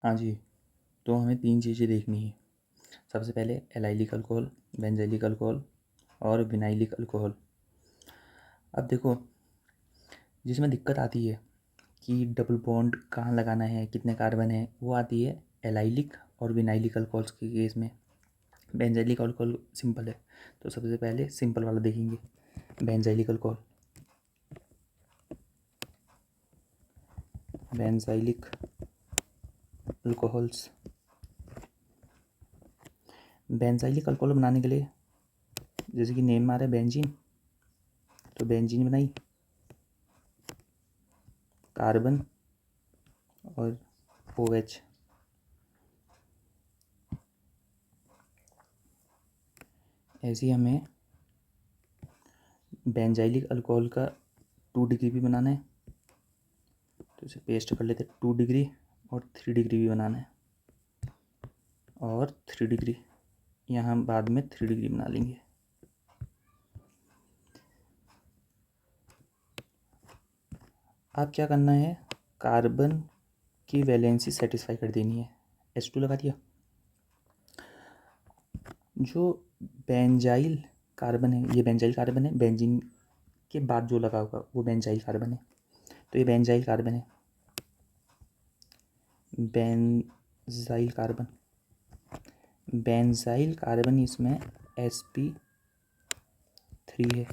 हाँ जी, तो हमें 3 चीज़ें देखनी है। सबसे पहले एलाइलिक अल्कोहल, बेंज़ाइलिक अल्कोहल और विनाइलिक अल्कोहल। अब देखो, जिसमें दिक्कत आती है कि डबल बॉन्ड कहाँ लगाना है, कितने कार्बन है, वो आती है एलाइलिक और विनाइलिक अल्कोहल्स के केस में। बेंज़ाइलिक अल्कोहल सिंपल है, तो सबसे पहले सिंपल वाला देखेंगे, बेंज़ाइलिक अल्कोहल। बेंज़ाइलिक अल्कोहल्स, बेंज़ाइलिक अल्कोहल बनाने के लिए जैसे कि नेम में आ रहा है बेंजीन, तो बेंजीन बनाई, कार्बन और OH। ऐसे ही हमें बेंजाइलिक अल्कोहल का 2 डिग्री भी बनाना है, तो इसे पेस्ट कर लेते हैं। 2 डिग्री और 3 डिग्री भी बनाना है, और 3 डिग्री यहाँ हम बाद में 3 डिग्री बना लेंगे। अब क्या करना है, कार्बन की वैलेंसी सेटिस्फाई कर देनी है। H2 लगा दिया। जो बेंजाइल कार्बन है, ये बेंजाइल कार्बन है, बेंजीन के बाद जो लगा होगा वो बेंजाइल कार्बन है, तो ये बेंजाइल कार्बन है, बेंजाइल कार्बन। बेंजाइल कार्बन इसमें sp3 है।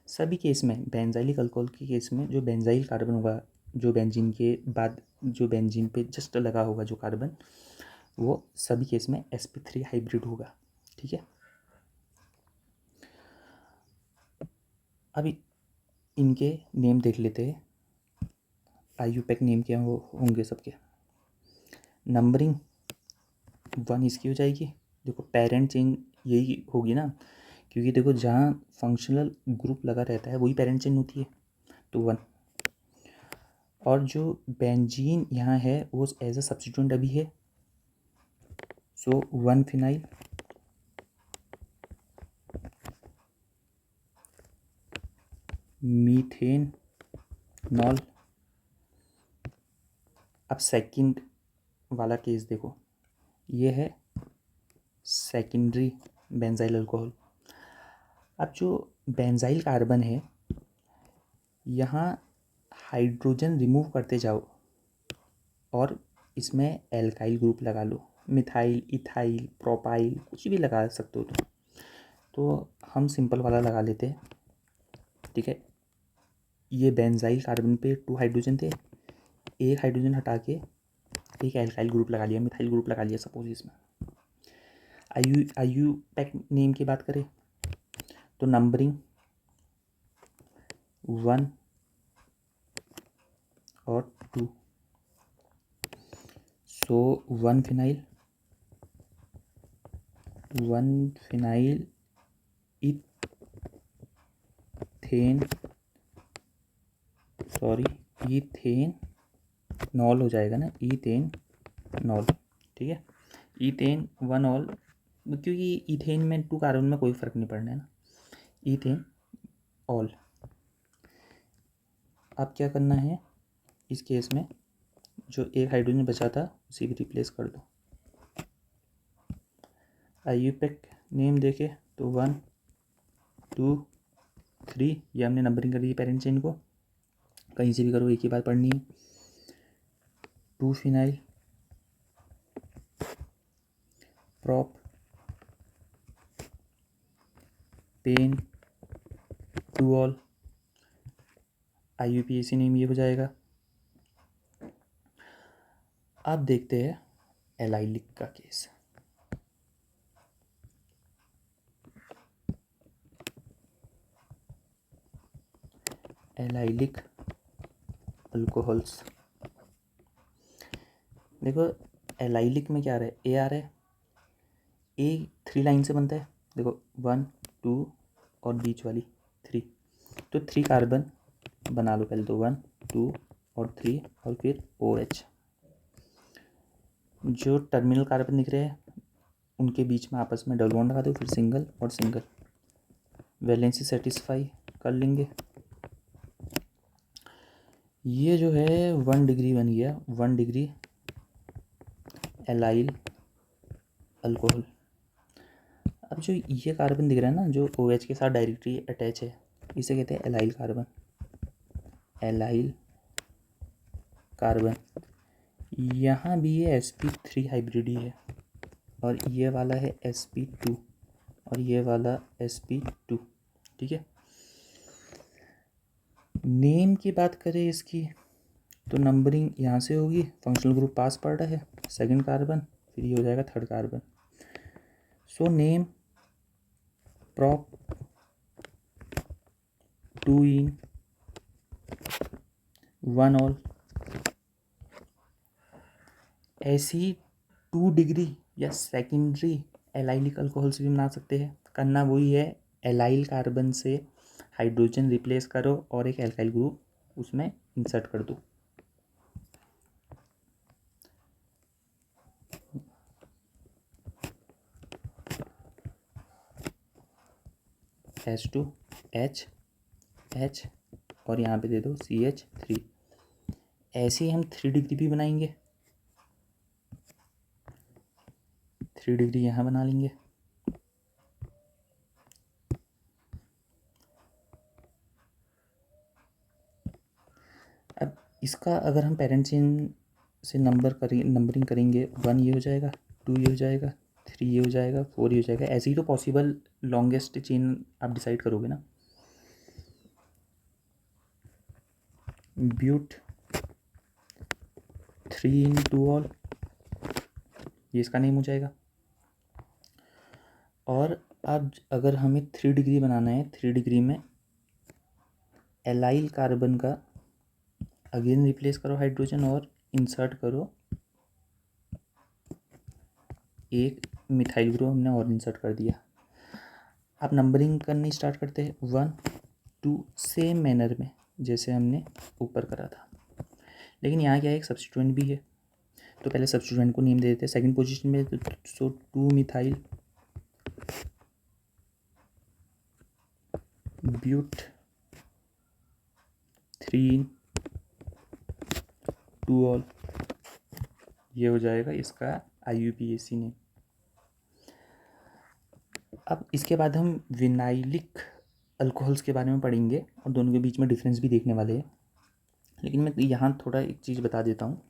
सभी केस में बेंजाइलिक अल्कोहल के केस में जो बेंजाइल कार्बन होगा, जो बेंजीन के बाद जो बेंजीन पे जस्ट लगा होगा जो कार्बन, वो सभी केस में sp3 हाइब्रिड होगा। ठीक है, अभी इनके नेम देख लेते हैं। IUPAC नेम क्या होंगे सबके। नंबरिंग 1 इसकी हो जाएगी। देखो पेरेंट चेन यही होगी ना, क्योंकि देखो जहाँ फंक्शनल ग्रुप लगा रहता है वही पेरेंट चेन होती है, तो 1। और जो बेंजीन यहाँ है वो एज अ सब्स्टिट्यूएंट अभी है, सो 1 फिनाइल मीथेन नॉल। अब सेकंड वाला केस देखो, ये है सेकेंडरी बेंजाइल अल्कोहल। अब जो बेंजाइल कार्बन है, यहाँ हाइड्रोजन रिमूव करते जाओ और इसमें एल्काइल ग्रुप लगा लो, मिथाइल, इथाइल, प्रोपाइल, कुछ भी लगा सकते हो तुम। तो हम सिंपल वाला लगा लेते हैं। ठीक है, ये बेंजाइल कार्बन पे 2 हाइड्रोजन थे, एक हाइड्रोजन हटा के एक एल्काइल ग्रुप लगा लिया, मिथाइल ग्रुप लगा लिया सपोज इसमें। IUPAC नेम की बात करें तो नंबरिंग 1 और 2, सो 1 फिनाइल इथेन नॉल हो जाएगा ना, इथेन नॉल। ठीक है, इथेन 1 ऑल, क्योंकि इथेन में 2 कार्बन में कोई फ़र्क नहीं पड़ना है ना, इथेन ऑल। अब क्या करना है, इस केस में जो एक हाइड्रोजन बचा था उसी को रिप्लेस कर दो। IUPAC नेम देखे तो 1 2 3, ये हमने नंबरिंग कर दी पेरेंट चेन को, कहीं से भी करो एक ही बात पढ़नी है। 2 phenyl propan 2 ol, IUPAC name ये हो जाएगा। अब देखते हैं एलाइलिक का केस। एलाइलिक अल्कोहल्स, देखो एलाइलिक में क्या आ रहा है, A आ रहा है। A 3 लाइन से बनता है, देखो 1 2 और बीच वाली 3, तो 3 कार्बन बना लो पहले, तो 1 2 और 3 और फिर OH। जो टर्मिनल कार्बन दिख रहे हैं उनके बीच में आपस में डबल बॉन्ड लगा दो, फिर सिंगल और सिंगल, वैलेंसी सेटिस्फाई कर लेंगे। ये जो है 1 डिग्री बन गया, 1 डिग्री एलाइल अल्कोहल। अब जो ये कार्बन दिख रहा है ना, जो OH के साथ डायरेक्टली अटैच है, इसे कहते हैं एलाइल कार्बन। एलाइल कार्बन, यहाँ भी ये sp3 हाइब्रिड ही है, और ये वाला है sp2 और ये वाला sp2। ठीक है। नेम की बात करें इसकी, तो नंबरिंग यहाँ से होगी, फंक्शनल ग्रुप पास पड़ रहा है, सेकंड कार्बन, फिर ये हो जाएगा third carbon. So name prop 2 in 1 all। ऐसी 2 डिग्री या सेकेंडरी एलाइलिक अल्कोहल से भी बना सकते हैं। करना वही है, एलाइल कार्बन से हाइड्रोजन रिप्लेस करो और एक एल्काइल ग्रुप उसमें इंसर्ट कर दो। H2H और यहाँ पे दे दो CH3। ऐसे ही हम 3 डिग्री भी बनाएंगे, 3 डिग्री यहाँ बना लेंगे। अब इसका अगर हम पेरेंट चेन से नंबरिंग करेंगे, 1 ये हो जाएगा, 2 ये हो जाएगा, 3 ये हो जाएगा, 4 ये हो जाएगा। ऐसे ही तो पॉसिबल लॉन्गेस्ट चेन आप डिसाइड करोगे ना। ब्यूट 3 in 2 all, ये इसका नेम हो जाएगा। और अब अगर हमें 3 डिग्री बनाना है, 3 डिग्री में एलाइल कार्बन का अगेन रिप्लेस करो हाइड्रोजन और इंसर्ट करो एक मिथाइल ग्रुप, हमने और इंसर्ट कर दिया। आप नंबरिंग करनी स्टार्ट करते हैं 1 2 सेम मैनर में जैसे हमने ऊपर करा था। लेकिन यहाँ क्या है, एक सब्स्टिट्यूएंट भी है, तो पहले सब्स्टिट्यूएंट को नेम दे देते हैं। सेकंड पोजीशन में सो 2 मिथाइल ब्यूट 3 in 2 all, ये हो जाएगा इसका IUPAC नेम। अब इसके बाद हम विनाइलिक अल्कोहल्स के बारे में पढ़ेंगे और दोनों के बीच में डिफरेंस भी देखने वाले हैं। लेकिन मैं यहाँ थोड़ा एक चीज़ बता देता हूँ,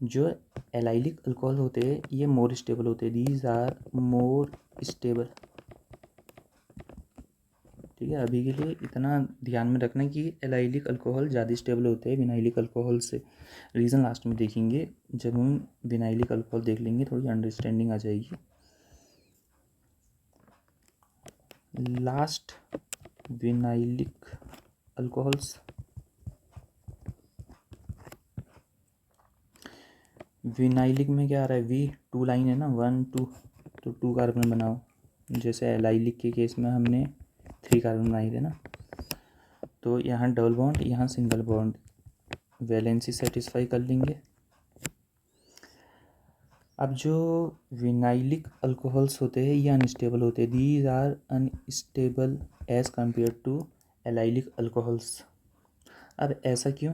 जो एलाइलिक अल्कोहल होते हैं ये मोर स्टेबल होते हैं, दीज आर मोर स्टेबल। ठीक है, अभी के लिए इतना ध्यान में रखना कि एलाइलिक अल्कोहल ज़्यादा स्टेबल होते हैं विनाइलिक अल्कोहल से। रीज़न लास्ट में देखेंगे, जब हम विनाइलिक अल्कोहल देख लेंगे थोड़ी अंडरस्टैंडिंग आ जाएगी। लास्ट विनाइलिक अल्कोहल्स, विनाइलिक में क्या आ रहा है, V2 लाइन है ना, 1 2, तो 2 कार्बन बनाओ। जैसे एलाइलिक के केस में हमने 3 कार्बन बनाए थे ना, तो यहाँ डबल बॉन्ड, यहाँ सिंगल बॉन्ड, वैलेंसी सेटिस्फाई कर लेंगे। अब जो विनाइलिक अल्कोहल्स होते हैं ये अनस्टेबल होते हैं, these are unstable as compare to allylic alcohols. अब ऐसा क्यों,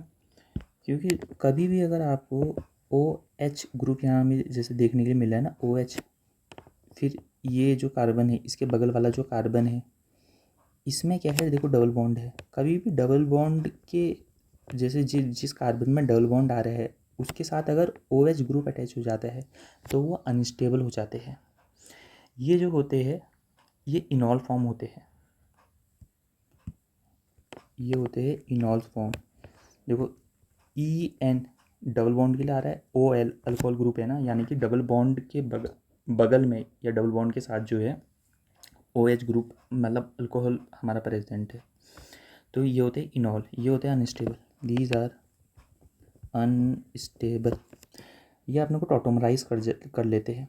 क्योंकि कभी भी अगर आपको OH ग्रुप यहाँ में जैसे देखने के लिए मिला है ना, OH, फिर ये जो कार्बन है इसके बगल वाला जो कार्बन है इसमें क्या है, देखो डबल बॉन्ड है। कभी भी डबल बॉन्ड के जैसे जिस कार्बन में डबल बॉन्ड आ रहा है उसके साथ अगर OH ग्रुप अटैच हो जाता है तो वो अनस्टेबल हो जाते हैं। ये जो होते हैं ये इनॉल फॉर्म होते हैं, ये होते हैं इनॉल फॉर्म। देखो EN डबल बॉन्ड के लिए आ रहा है, OL अल्कोहल ग्रुप है ना, यानी कि डबल बॉन्ड के बगल में या डबल बॉन्ड के साथ जो है OH ग्रुप मतलब अल्कोहल हमारा प्रेजेंट है, तो ये होते हैं इनॉल, ये होते हैं अनस्टेबल, दीज आर अनस्टेबल। ये अपने को टॉटोमराइज कर लेते हैं,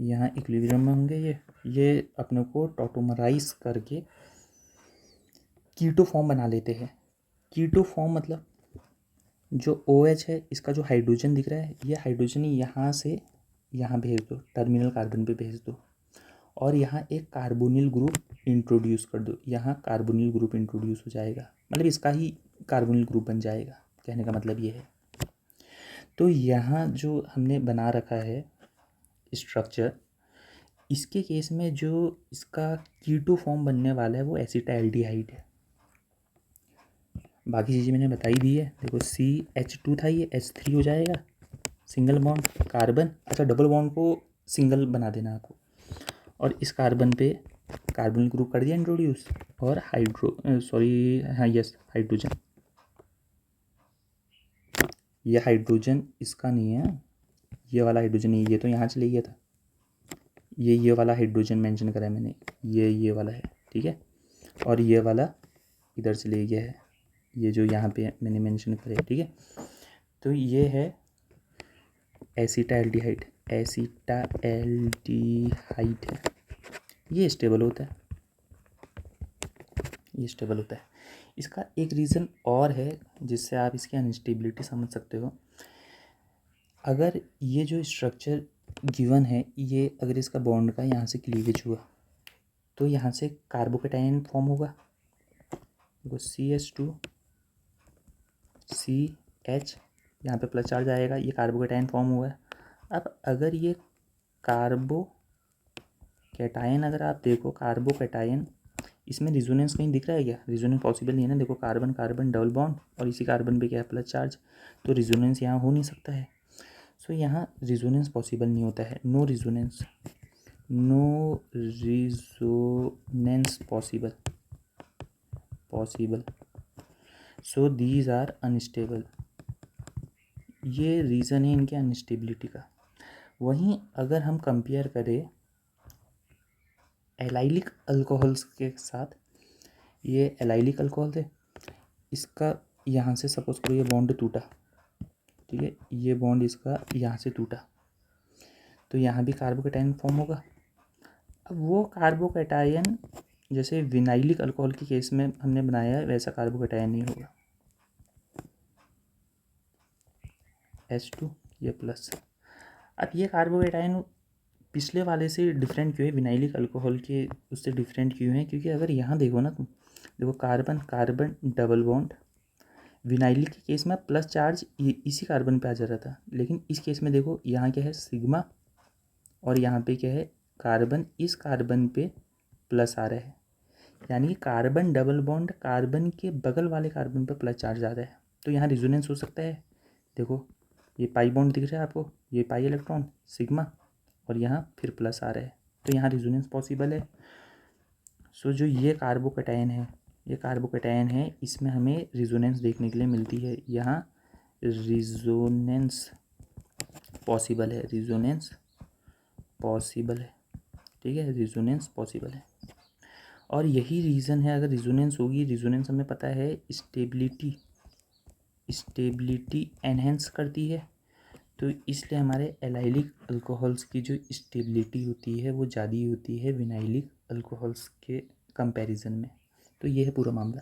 यहाँ इक्विलिब्रियम में होंगे ये अपने को टॉटोमराइज करके कीटो फॉर्म बना लेते हैं। कीटो फॉर्म मतलब जो OH है इसका जो हाइड्रोजन दिख रहा है ये हाइड्रोजन यहाँ से यहाँ भेज दो, टर्मिनल कार्बन पे भेज दो, और यहाँ एक कार्बोनिल ग्रुप इंट्रोड्यूस कर दो, यहाँ कार्बोनिल ग्रुप इंट्रोड्यूस हो जाएगा, मतलब इसका ही कार्बोनिल ग्रुप बन जाएगा, कहने का मतलब ये है। तो यहाँ जो हमने बना रखा है स्ट्रक्चर, इसके केस में जो इसका कीटो फॉर्म बनने वाला है वो एसिटाल्डिहाइड है। बाकी चीज़ें मैंने बताई दी है। देखो CH2 था, ये H3 हो जाएगा, सिंगल बॉन्ड कार्बन। अच्छा, डबल बॉन्ड को सिंगल बना देना आपको। और इस कार्बन पे कार्बोनिल ग्रुप कर दिया इंट्रोड्यूस, और हाइड्रोजन। ये हाइड्रोजन इसका नहीं है, ये वाला हाइड्रोजन नहीं, ये तो यहाँ से ले गया था। ये वाला हाइड्रोजन मेंशन करा है मैंने, ये वाला है, ठीक है। और ये वाला इधर से ले गया है, ये जो यहाँ पे मैंने मेंशन करे, ठीक है। तो ये है एसिटाल्डिहाइड है, ये स्टेबल होता है, इसका एक रीज़न और है जिससे आप इसकी अनस्टेबिलिटी समझ सकते हो। अगर ये जो स्ट्रक्चर गिवन है, ये अगर इसका बॉन्ड का यहाँ से क्लीवेज हुआ तो यहाँ से कार्बोकेटायन फॉर्म होगा। देखो CH2 CH, यहाँ पे प्लस चार्ज आएगा, ये कार्बोकेटायन फॉर्म हुआ है। अब अगर ये कार्बोकेटायन, अगर आप देखो कार्बोकेटायन, इसमें रिजोनेंस कहीं दिख रहा है क्या? रिजोनेंस पॉसिबल नहीं है ना। देखो कार्बन कार्बन डबल बॉन्ड, और इसी कार्बन पे क्या है, प्लस चार्ज, तो रिजोनेंस यहाँ हो नहीं सकता है। सो यहाँ रिजोनेंस पॉसिबल नहीं होता है, no resonance possible. So these are unstable, ये रीज़न है इनके अनस्टेबिलिटी का। वहीं अगर हम कंपेयर करें एलाइलिक अल्कोहल्स के साथ, ये एलाइलिक अल्कोहल थे, इसका यहाँ से सपोज करो ये बॉन्ड टूटा, ठीक है, ये बॉन्ड इसका यहाँ से टूटा, तो यहाँ भी कार्बोकेटायन फॉर्म होगा। अब वो कार्बोकेटायन जैसे विनाइलिक अल्कोहल के केस में हमने बनाया है, वैसा कार्बोकेटायन नहीं होगा। H2 ये प्लस। अब ये कार्बोकेटायन पिछले वाले से डिफरेंट क्यों है, विनाइलिक अल्कोहल के उससे डिफरेंट क्यों है? क्योंकि अगर यहाँ देखो ना तुम, देखो carbon carbon double bond, vinylic के केस में प्लस चार्ज इसी कार्बन पे आ जा रहा था, लेकिन इस केस में देखो यहाँ क्या है, सिग्मा, और यहाँ पे क्या है, कार्बन, इस कार्बन पे प्लस आ रहा है, यानी कार्बन डबल बॉन्ड कार्बन के बगल वाले कार्बन पे प्लस चार्ज आ रहा है, तो यहाँ रिजोनेंस हो सकता है। देखो ये पाई बॉन्ड दिख रहा है आपको, ये पाई इलेक्ट्रॉन सिग्मा, और यहाँ फिर प्लस आ रहा है, तो यहाँ रिजोनेंस पॉसिबल है। सो जो ये कार्बोकेटायन है, इसमें हमें रिजोनेंस देखने के लिए मिलती है, यहाँ रिजोनेंस पॉसिबल है, ठीक है, रिजोनेंस पॉसिबल है। और यही रीज़न है, अगर रिजोनेंस होगी, रिजोनेंस हमें पता है स्टेबिलिटी एनहेंस करती है, तो इसलिए हमारे एलाइलिक अल्कोहल्स की जो स्टेबिलिटी होती है वो ज़्यादा होती है विनाइलिक अल्कोहल्स के कंपैरिजन में। तो ये है पूरा मामला।